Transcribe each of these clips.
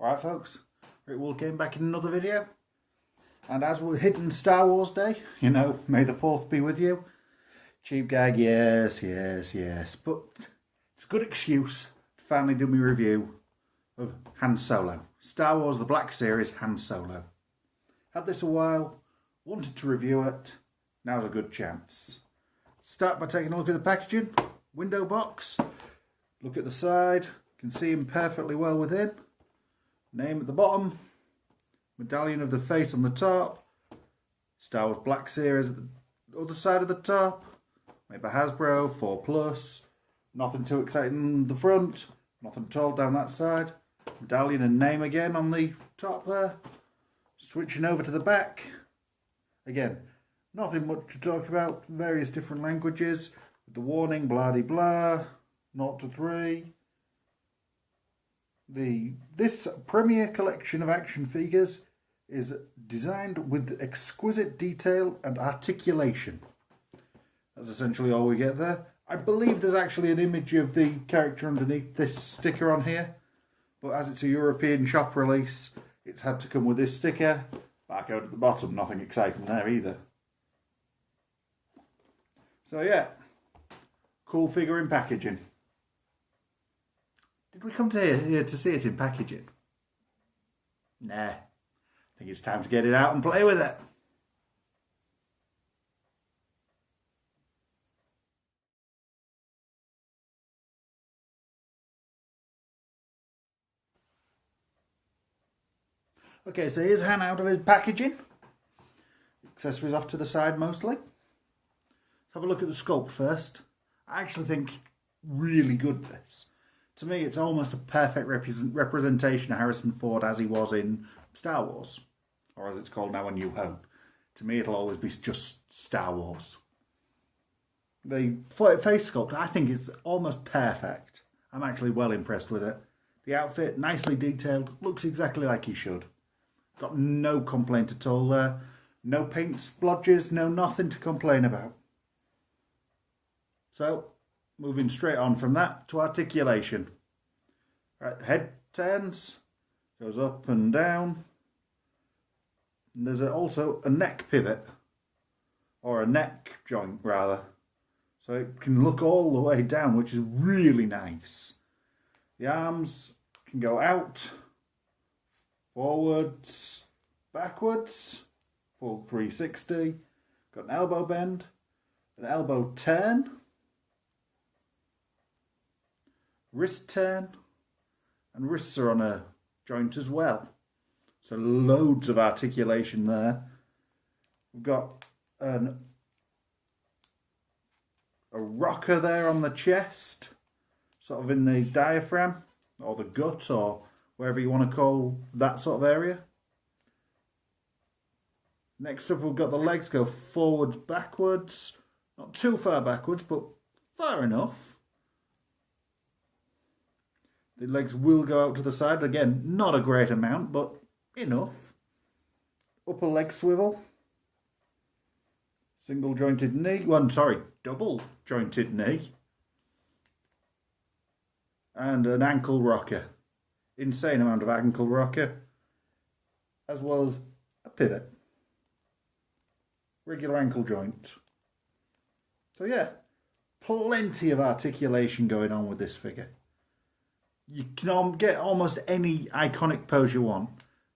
Alright folks, Rick Wool came back in another video. And as we're hitting Star Wars Day, you know, may the 4th be with you. Cheap gag, yes. But it's a good excuse to finally do my review of Han Solo. Star Wars The Black Series Han Solo. Had this a while, wanted to review it, now's a good chance. Start by taking a look at the packaging, window box, look at the side, can see him perfectly well within. Name at the bottom, medallion of the face on the top, Star Wars Black Series at the other side of the top, made by Hasbro, 4+, nothing too exciting on the front, nothing at all down that side, medallion and name again on the top there. Switching over to the back, again, nothing much to talk about, various different languages, with the warning, blah de blah, 0 to 3. This premier collection of action figures is designed with exquisite detail and articulation. That's essentially all we get there. I believe there's actually an image of the character underneath this sticker on here, but as it's a European shop release, it's had to come with this sticker. Barcode at the bottom, nothing exciting there either. So yeah, cool figure in packaging. Did we come to here to see it in packaging? Nah. I think it's time to get it out and play with it. Okay, so here's Han out of his packaging. Accessories off to the side mostly. Let's have a look at the sculpt first. I actually think really good this. To me, it's almost a perfect representation of Harrison Ford as he was in Star Wars. Or as it's called now, A New Hope. To me, it'll always be just Star Wars. The face sculpt, I think, is almost perfect. I'm actually well impressed with it. The outfit, nicely detailed, looks exactly like he should. Got no complaint at all there. No paint splodges, no nothing to complain about. So, moving straight on from that to articulation. Right, head turns, goes up and down. And there's also a neck pivot, or a neck joint rather. So it can look all the way down, which is really nice. The arms can go out, forwards, backwards, full 360. Got an elbow bend, an elbow turn, wrist turn, and wrists are on a joint as well. So loads of articulation there. We've got a rocker there on the chest, sort of in the diaphragm, or the gut, or wherever you want to call that sort of area. Next up, we've got the legs go forwards, backwards. Not too far backwards, but far enough. The legs will go out to the side. Again, not a great amount, but enough. Upper leg swivel. Single jointed knee. Double jointed knee. And an ankle rocker. Insane amount of ankle rocker. As well as a pivot. Regular ankle joint. So yeah, plenty of articulation going on with this figure. You can get almost any iconic pose you want.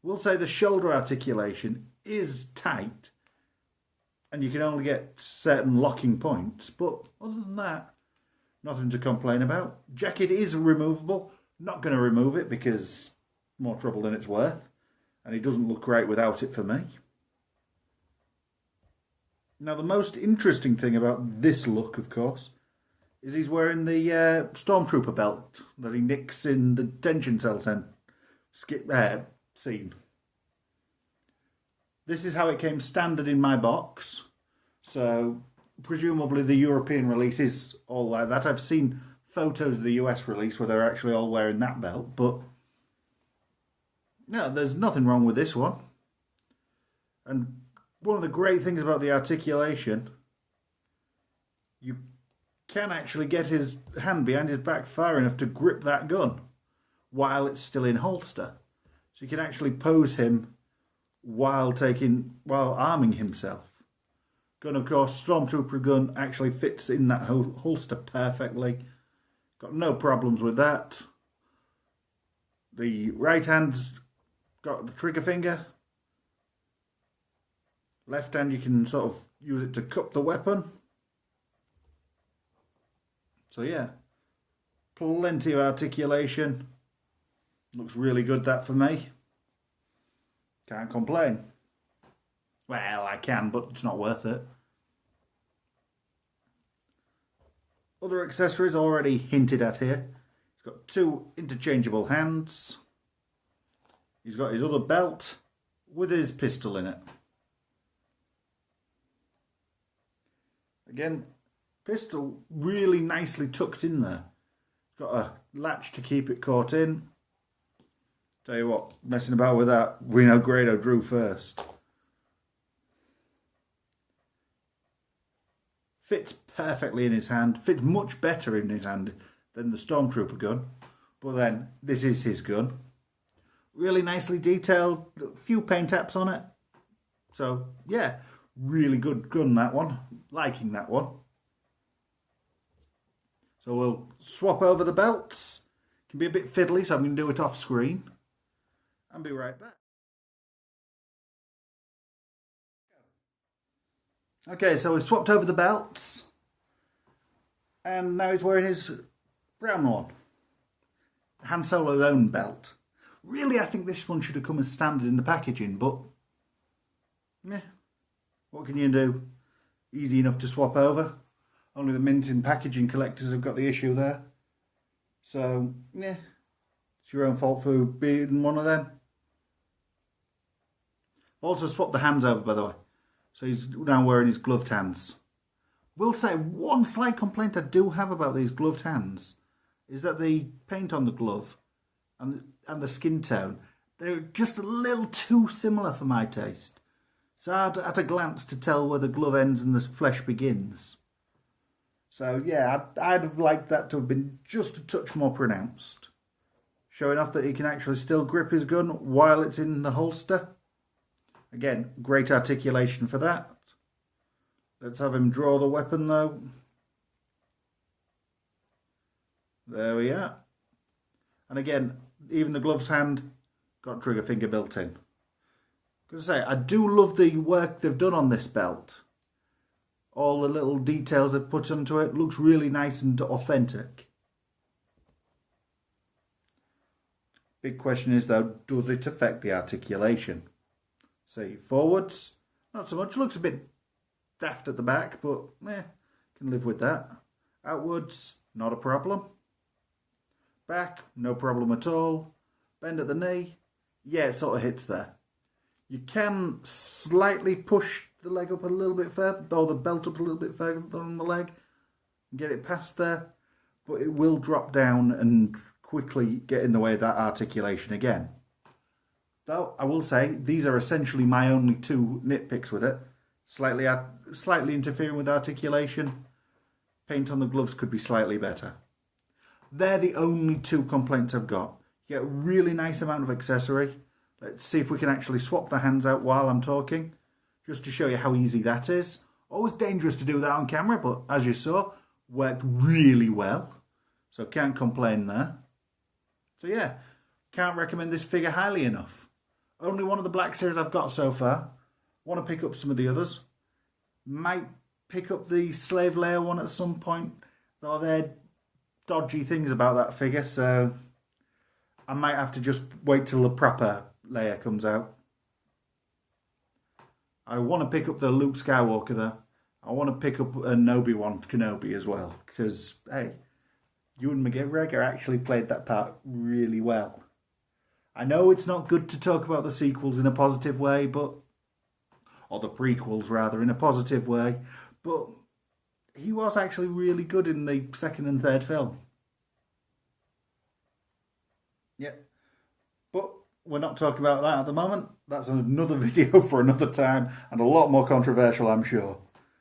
We'll say the shoulder articulation is tight, and you can only get certain locking points, but other than that, nothing to complain about. Jacket is removable. Not going to remove it because more trouble than it's worth, and it doesn't look great without it for me. Now, the most interesting thing about this look, of course, is he's wearing the Stormtrooper belt that he nicks in the detention cell scene. This is how it came standard in my box. So, presumably the European release is all like that. I've seen photos of the US release where they're actually all wearing that belt, but no, there's nothing wrong with this one. And one of the great things about the articulation, you can actually get his hand behind his back far enough to grip that gun while it's still in holster. So you can actually pose him while arming himself. Gun, of course, Stormtrooper gun actually fits in that holster perfectly. Got no problems with that. The right hand's got the trigger finger. Left hand you can sort of use it to cup the weapon. So yeah, plenty of articulation. Looks really good, that, for me. Can't complain. Well, I can, but it's not worth it. Other accessories already hinted at here. He's got 2 interchangeable hands. He's got his other belt with his pistol in it. Again, pistol really nicely tucked in there. Got a latch to keep it caught in. Tell you what, messing about with that, Reno Grado drew first. Fits perfectly in his hand. Fits much better in his hand than the Stormtrooper gun. But then, this is his gun. Really nicely detailed. A few paint apps on it. So, yeah. Really good gun, that one. Liking that one. So we'll swap over the belts. Can be a bit fiddly, so I'm going to do it off screen. And be right back. Okay, so we've swapped over the belts. And now he's wearing his brown one. Han Solo's own belt. Really, I think this one should have come as standard in the packaging, but... yeah. What can you do? Easy enough to swap over. Only the mint and packaging collectors have got the issue there. So, yeah. It's your own fault for being one of them. Also swapped the hands over, by the way. So he's now wearing his gloved hands. Will say one slight complaint I do have about these gloved hands is that the paint on the glove and the skin tone, they're just a little too similar for my taste. It's hard at a glance to tell where the glove ends and the flesh begins. So yeah, I'd have liked that to have been just a touch more pronounced. Showing off that he can actually still grip his gun while it's in the holster. Again, great articulation for that. Let's have him draw the weapon though. There we are. And again, even the glove's hand got trigger finger built in. Because I say, I do love the work they've done on this belt. All the little details they've put onto it looks really nice and authentic. Big question is though, does it affect the articulation? See, forwards, not so much. Looks a bit daft at the back, but can live with that. Outwards, not a problem. Back, no problem at all. Bend at the knee, yeah, it sort of hits there. You can slightly push the leg up a little bit further, or the belt up a little bit further on the leg, and get it past there, but it will drop down and quickly get in the way of that articulation again. Though, I will say, these are essentially my only 2 nitpicks with it. Slightly interfering with articulation. Paint on the gloves could be slightly better. They're the only 2 complaints I've got. You get a really nice amount of accessory. Let's see if we can actually swap the hands out while I'm talking. Just to show you how easy that is. Always dangerous to do that on camera, but as you saw, worked really well. So can't complain there. So yeah, can't recommend this figure highly enough. Only one of the Black Series I've got so far. Want to pick up some of the others. Might pick up the Slave Leia one at some point. Though they're dodgy things about that figure, so I might have to just wait till the proper Leia comes out. I want to pick up the Luke Skywalker though. I want to pick up an Obi-Wan Kenobi as well. Because, hey, Ewan McGregor actually played that part really well. I know it's not good to talk about the sequels in a positive way, but... or the prequels, rather, in a positive way. But he was actually really good in the 2nd and 3rd film. Yeah. But we're not talking about that at the moment. That's another video for another time, and a lot more controversial, I'm sure.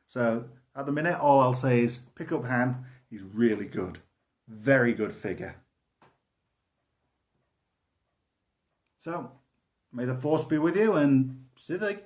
So, at the minute, all I'll say is, pick up Han. He's really good. Very good figure. So, May the force be with you, and Siddhi.